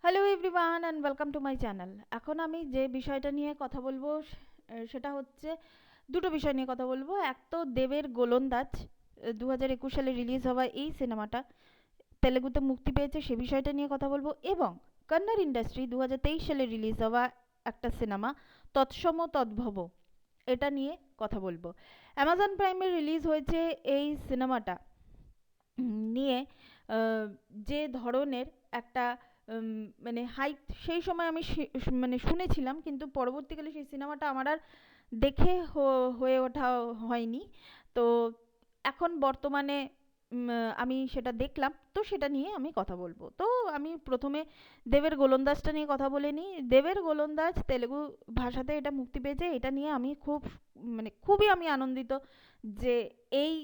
Hello everyone and welcome to my channel. এখন আমি যে বিষয়টা নিয়ে কথা বলবো সেটা হচ্ছে দুটো বিষয় নিয়ে কথা বলবো। এক তো দেবের গোলন্দাজ 2021 সালে রিলিজ হওয়া এই সিনেমাটা তেলেগুতে মুক্তি পেয়েছে, সে বিষয়টা নিয়ে কথা বলবো। এবং কন্নড় ইন্ডাস্ট্রি 2023 সালে রিলিজ হওয়া একটা সিনেমা তৎসম তদ্ভব, এটা নিয়ে কথা বলবো। অ্যামাজন প্রাইমে রিলিজ হয়েছে এই সিনেমাটা নিয়ে যে ধরনের একটা মানে হাইপ সেই সময় আমি মানে শুনেছিলাম, কিন্তু পরবর্তীকালে সেই সিনেমাটা আমার আর দেখে হয়ে ওঠা হয়নি। তো এখন বর্তমানে আমি সেটা দেখলাম, তো সেটা নিয়ে আমি কথা বলবো। তো আমি প্রথমে দেবের গোলন্দাজটা নিয়ে কথা বলে নিই। দেবের গোলন্দাজ তেলেগু ভাষাতে এটা মুক্তি পেয়েছে, এটা নিয়ে আমি মানে খুবই আমি আনন্দিত যে এই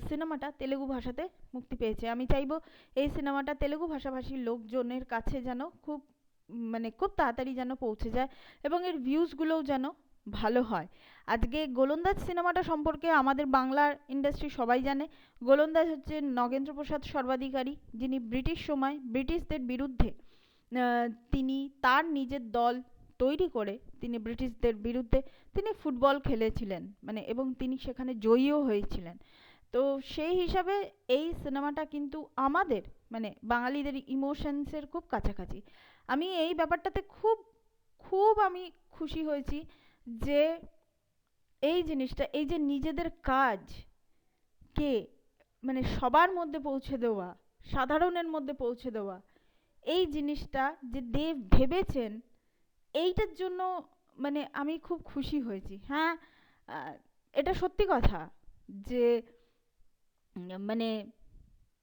সিনেমাটা তেলেগু ভাষাতে মুক্তি পেয়েছে। আমি চাইবো এই সিনেমাটা তেলেগু ভাষাভাষীর লোকজনের কাছে যেন মানে খুব তাড়াতাড়ি যেন পৌঁছে যায় এবং এর ভিউজগুলোও যেন ভালো হয়। আজকে গোলন্দাজ সিনেমাটা সম্পর্কে আমাদের বাংলার ইন্ডাস্ট্রি সবাই জানে। গোলন্দাজ হচ্ছে নগেন্দ্র প্রসাদ সর্বাধিকারী, যিনি ব্রিটিশ সময় ব্রিটিশদের বিরুদ্ধে তিনি তার নিজের দল তৈরি করে তিনি ব্রিটিশদের বিরুদ্ধে তিনি ফুটবল খেলেছিলেন, মানে এবং তিনি সেখানে জয়ীও হয়েছিলেন। তো সেই হিসাবে এই সিনেমাটা কিন্তু আমাদের মানে বাঙালিদের ইমোশনসের খুব কাছাকাছি। আমি এই ব্যাপারটাতে খুব খুব আমি খুশি হয়েছি যে এই জিনিসটা, এই যে নিজেদের কাজকে মানে সবার মধ্যে পৌঁছে দেওয়া, সাধারণের মধ্যে পৌঁছে দেওয়া, এই জিনিসটা যে দেব ভেবেছেন, এইটার জন্য মানে আমি খুব খুশি হয়েছি। হ্যাঁ, এটা সত্যি কথা যে মানে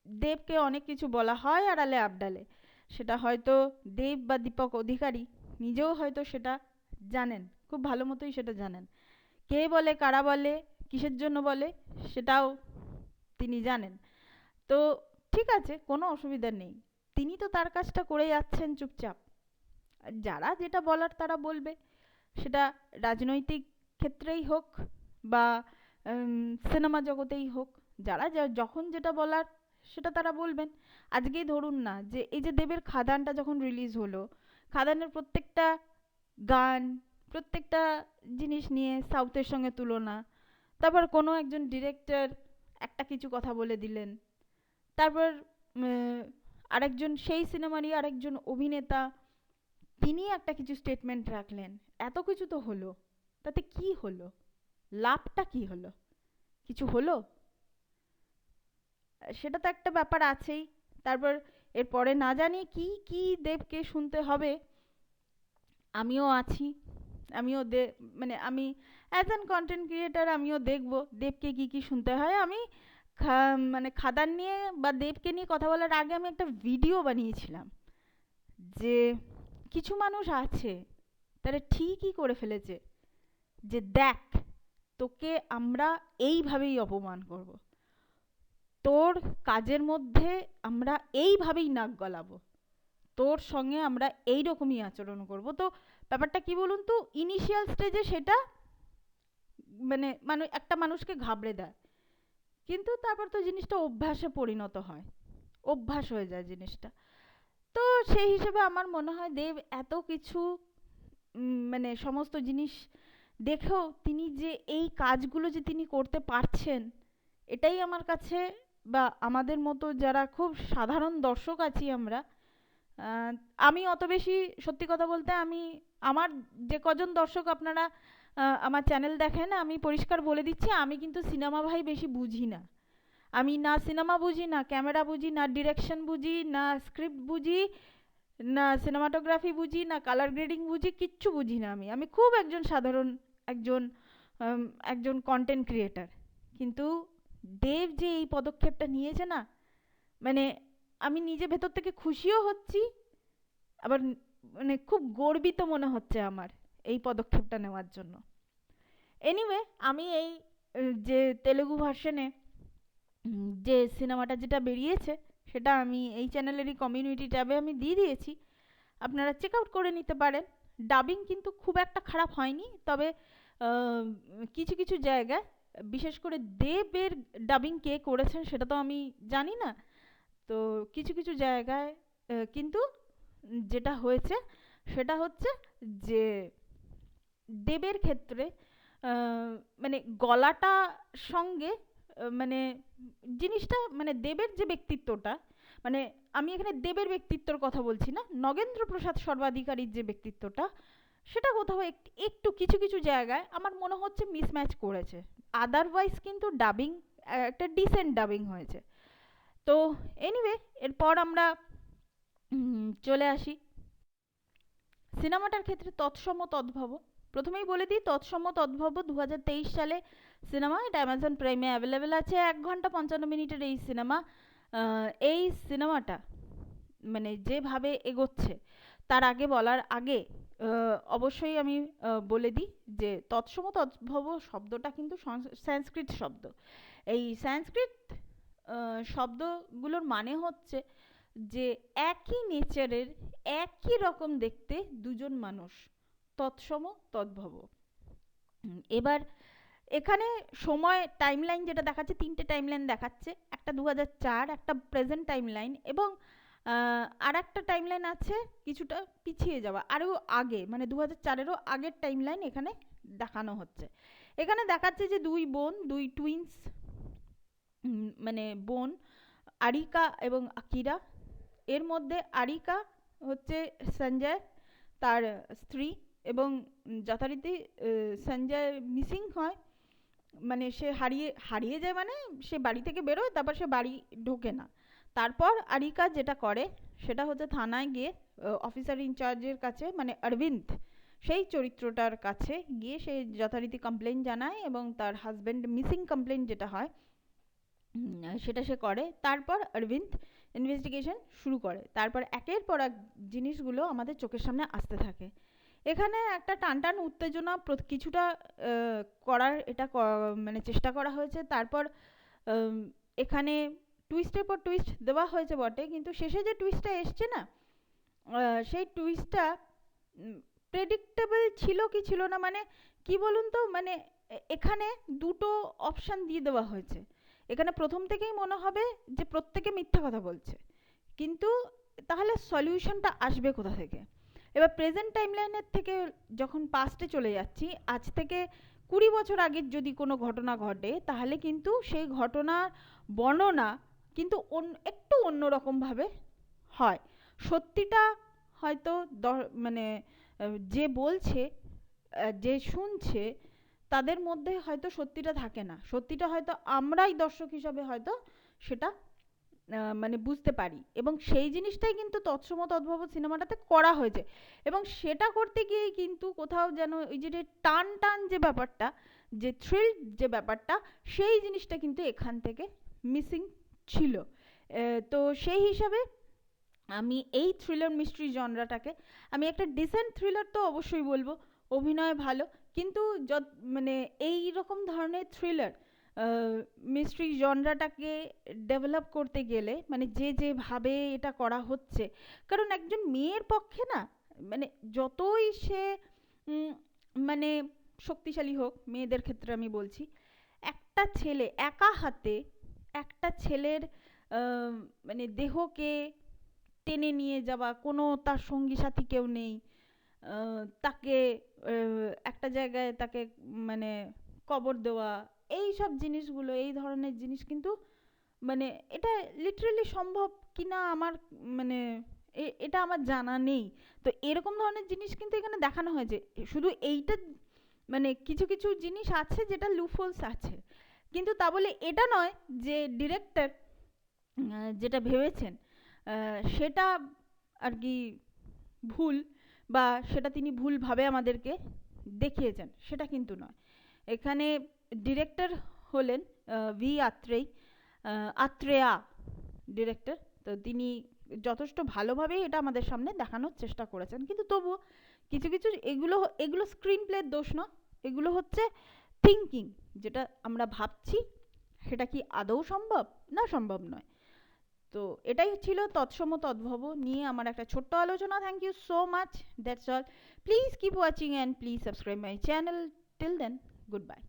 দেবকে অনেক কিছু বলা হয় আড়ালে আবডালে, সেটা হয়তো দেব বা দীপক অধিকারী নিজেও হয়তো সেটা জানেন, খুব ভালো মতোই সেটা জানেন। কে বলে, কারা বলে, কিসের জন্য বলে, সেটাও তিনি জানেন। তো ঠিক আছে, কোনো অসুবিধা নেই, তিনি তো তার কাজটা করে যাচ্ছেন চুপচাপ। যারা যেটা বলার তারা বলবে, সেটা রাজনৈতিক ক্ষেত্রেই হোক বা সিনেমা জগতেই হোক, যারা যখন যেটা বলার সেটা তারা বলবেন। আজকেই ধরুন না, যে এই যে দেবের খাদানটা যখন রিলিজ হলো, খাদানের প্রত্যেকটা গান, প্রত্যেকটা জিনিস নিয়ে সাউথের সঙ্গে তুলনা, তারপর কোনো একজন ডিরেক্টর একটা কিছু কথা বলে দিলেন, তারপর আরেকজন সেই সিনেমারই আরেকজন অভিনেতা তিনি একটা কিছু স্টেটমেন্ট রাখলেন। এত কিছু তো হলো, তাতে কি হলো? লাভটা কি হলো? কিছু হলো? সেটা তো একটা ব্যাপার আছেই। তারপর এরপরে না জানি কি কি দেবকে শুনতে হবে। আমিও আছি, আমিও মানে আমি অ্যাজ অ্যান কন্টেন্ট ক্রিয়েটার আমিও দেখবো দেবকে কি কি শুনতে হয়। আমি মানে খাদান নিয়ে বা দেবকে নিয়ে কথা বলার আগে আমি একটা ভিডিও বানিয়েছিলাম যে কিছু মানুষ আছে তারা ঠিকই করে ফেলেছে যে দেখ, তোকে আমরা এইভাবেই অপমান করব, তোর কাজের মধ্যে আমরা এইভাবেই নাক গলাবো, তোর সঙ্গে আমরা এইরকমই আচরণ করব। তো ব্যাপারটা কি বলুন তো, ইনিশিয়াল স্টেজে সেটা মানে একটা মানুষকে ঘাবড়ে দেয়, কিন্তু তারপর তো জিনিসটা অভ্যাসে পরিণত হয়, অভ্যাস হয়ে যায় জিনিসটা। তো সেই হিসেবে আমার মনে হয় দেব এত কিছু মানে সমস্ত জিনিস দেখেও তিনি যে এই কাজগুলো যে তিনি করতে পারছেন, এটাই আমার কাছে বা আমাদের মতো যারা খুব সাধারণ দর্শক আছি আমরা, আহ, আমি অত বেশি সত্যি কথা বলতে আমি আমার যে কজন দর্শক আপনারা আমার চ্যানেল দেখেন, আমি পরিষ্কার বলে দিচ্ছি আমি কিন্তু সিনেমা ভাই বেশি বুঝি না। আমি না সিনেমা বুঝি, না ক্যামেরা বুঝি, না ডিরেকশন বুঝি, না স্ক্রিপ্ট বুঝি, না সিনেমাটোগ্রাফি বুঝি, না কালার গ্রেডিং বুঝি, কিচ্ছু বুঝি না। আমি খুব একজন সাধারণ একজন একজন কন্টেন্ট ক্রিয়েটার। কিন্তু দেব যে এই পদক্ষেপটা নিয়েছে না, মানে আমি নিজে ভেতর থেকে খুশিও হচ্ছি, আবার মানে খুব গর্বিত মনে হচ্ছে আমার এই পদক্ষেপটা নেওয়ার জন্য। এনিওয়ে, আমি এই যে তেলেগু ভার্সনে যে সিনেমাটা যেটা বেরিয়েছে, সেটা আমি এই চ্যানেলেরই কমিউনিটি ট্যাবে আমি দিয়ে দিয়েছি, আপনারা চেক আউট করে নিতে পারেন। ডাবিং কিন্তু খুব একটা খারাপ হয়নি, তবে কিছু কিছু জায়গায়, বিশেষ করে দেবের ডাবিং কে করেছেন সেটা তো আমি জানি না, তো কিছু কিছু জায়গায় কিন্তু যেটা হয়েছে সেটা হচ্ছে যে দেবের ক্ষেত্রে মানে গলাটা সঙ্গে মানে জিনিসটা মানে দেবের যে ব্যক্তিত্বটা, মানে আমি এখানে দেবের ব্যক্তিত্বর কথা বলছি না, নগেন্দ্র প্রসাদ সর্বাধিকারীর যে ব্যক্তিত্বটা, সেটা কোথাও একটু কিছু কিছু জায়গায় আমার মনে হচ্ছে মিসম্যাচ করেছে। আদারওয়াইজ কিন্তু ডাবিং একটা ডিসেন্ট ডাবিং হয়েছে। তো এনিওয়ে, এরপর আমরা চলে আসি সিনেমাটার ক্ষেত্রে তৎসম তদ্ভব। প্রথমেই বলে দিই, তৎসম তদ্ভব 2023 সালে সিনেমা, এটা অ্যামাজন প্রাইমে অ্যাভেলেবেল আছে। 1 ঘন্টা 55 মিনিটের এই সিনেমা। এই সিনেমাটা মানে যেভাবে এগোচ্ছে, তার আগে বলার আগে অবশ্যই আমি বলে দিই যে তৎসম তদ্ভব শব্দটা কিন্তু সংস্কৃত শব্দ। এই সংস্কৃত শব্দগুলোর মানে হচ্ছে যে একই নেচারের, একই রকম দেখতে দুজন মানুষ, তৎসম তদ্ভব। এবার এখানে সময় টাইমলাইন যেটা দেখাচ্ছে, 3টে টাইমলাইন দেখাচ্ছে, একটা 2004, একটা প্রেজেন্ট টাইমলাইন, এবং আর একটা টাইমলাইন আছে কিছুটা পিছিয়ে যাওয়া, আরও আগে, মানে 2004-এরও আগের টাইমলাইন এখানে দেখানো হচ্ছে। এখানে দেখাচ্ছে যে দুই বোন, দুই টুইন্স, মানে বোন আরিকা এবং আকিরা। এর মধ্যে আরিকা হচ্ছে সঞ্জয়, তার স্ত্রী, এবং যথারীতি সঞ্জয় মিসিং হয়, মানে সে হারিয়ে যায়, মানে সে বাড়ি থেকে বেরোয়, তারপর সে বাড়ি ঢোকে না। তারপর আরিকা যেটা করে সেটা হচ্ছে থানায় গিয়ে অফিসার ইনচার্জের কাছে, মানে অরবিন্দ সেই চরিত্রটার কাছে গিয়ে সে যথারীতি কমপ্লেন জানায়, এবং তার হাজব্যান্ড মিসিং কমপ্লেন যেটা হয় সেটা সে করে। তারপর অরবিন্দ ইনভেস্টিগেশন শুরু করে। তারপর একের পর এক জিনিসগুলো আমাদের চোখের সামনে আসতে থাকে। এখানে একটা টানটান উত্তেজনা কিছুটা করার এটা মানে চেষ্টা করা হয়েছে। তারপর এখানে টুইস্টের পর টুইস্ট দেওয়া হয়েছে বটে, কিন্তু শেষে যে টুইস্টটা এসছে না, সেই টুইস্টটা প্রেডিক্টেবল ছিল কি ছিল না, মানে কি বলুন তো, মানে এখানে দুটো অপশান দিয়ে দেওয়া হয়েছে। এখানে প্রথম থেকেই মনে হবে যে প্রত্যেকে মিথ্যা কথা বলছে, কিন্তু তাহলে সলিউশনটা আসবে কোথা থেকে? এবার প্রেজেন্ট টাইমলাইনের থেকে যখন পাস্টে চলে যাচ্ছি, আজ থেকে 20 বছর আগের যদি কোনো ঘটনা ঘটে, তাহলে কিন্তু সেই ঘটনার বর্ণনা কিন্তু একটু অন্যরকমভাবে হয়। সত্যিটা হয়তো মানে যে বলছে, যে শুনছে, তাদের মধ্যে হয়তো সত্যিটা থাকে না। সত্যিটা হয়তো আমরাই দর্শক হিসাবে হয়তো সেটা মানে বুঝতে পারি, এবং সেই জিনিসটাই কিন্তু তৎসম তদ্ভব সিনেমাটাতে করা হয়েছে। এবং সেটা করতে গিয়ে কিন্তু কোথাও যেন ওই যে টান টান যে ব্যাপারটা, যে থ্রিল যে ব্যাপারটা, সেই জিনিসটা কিন্তু এখান থেকে মিসিং ছিল। তো সেই হিসাবে আমি এই থ্রিলার মিস্ট্রি জনরাটাকে আমি একটা ডিসেন্ট থ্রিলার তো অবশ্যই বলবো। অভিনয় ভালো, কিন্তু মানে এই রকম ধরনের থ্রিলার মিস্ট্রি জনরাটাকে ডেভেলপ করতে গেলে, মানে যেভাবে এটা করা হচ্ছে, কারণ একজন মেয়ের পক্ষে না, মানে যতই সে মানে শক্তিশালী হোক, মেয়েদের ক্ষেত্রে আমি বলছি, একটা ছেলে একা হাতে একটা ছেলের মানে দেহকে টেনে নিয়ে যাওয়া, কোনো তার সঙ্গী সাথী কেউ নেই, তাকে একটা জায়গায় তাকে মানে কবর দেওয়া, এই সব জিনিসগুলো, এই ধরনের জিনিস কিন্তু মানে এটা লিটারালি সম্ভব কিনা আমার মানে এটা আমার জানা নেই। তো এরকম ধরনের জিনিস কিন্তু এখানে দেখানো হয়েছে। শুধু এইটা মানে কিছু কিছু জিনিস আছে যেটা লুফোলস আছে, কিন্তু তা বলে এটা নয় যে ডিরেক্টর যেটা ভেবেছেন সেটা আর কি ভুল, বা সেটা তিনি ভুলভাবে আমাদেরকে দেখিয়েছেন, সেটা কিন্তু নয়। এখানে ডিরেক্টর হলেন ভি আত্রেয়া ডিরেক্টর। তো তিনি যথেষ্ট ভালোভাবেই এটা আমাদের সামনে দেখানোর চেষ্টা করেছেন, কিন্তু তবুও কিছু কিছু এগুলো স্ক্রিন প্লের দোষ নয়, এগুলো হচ্ছে থিঙ্কিং, যেটা আমরা ভাবছি সেটা কি আদৌ সম্ভব না সম্ভব নয়। তো এটাই ছিল তৎসম তদ্ভব নিয়ে আমার একটা ছোট্ট আলোচনা। Thank you so much, that's all. Please keep watching and please subscribe my channel. Till then, good by.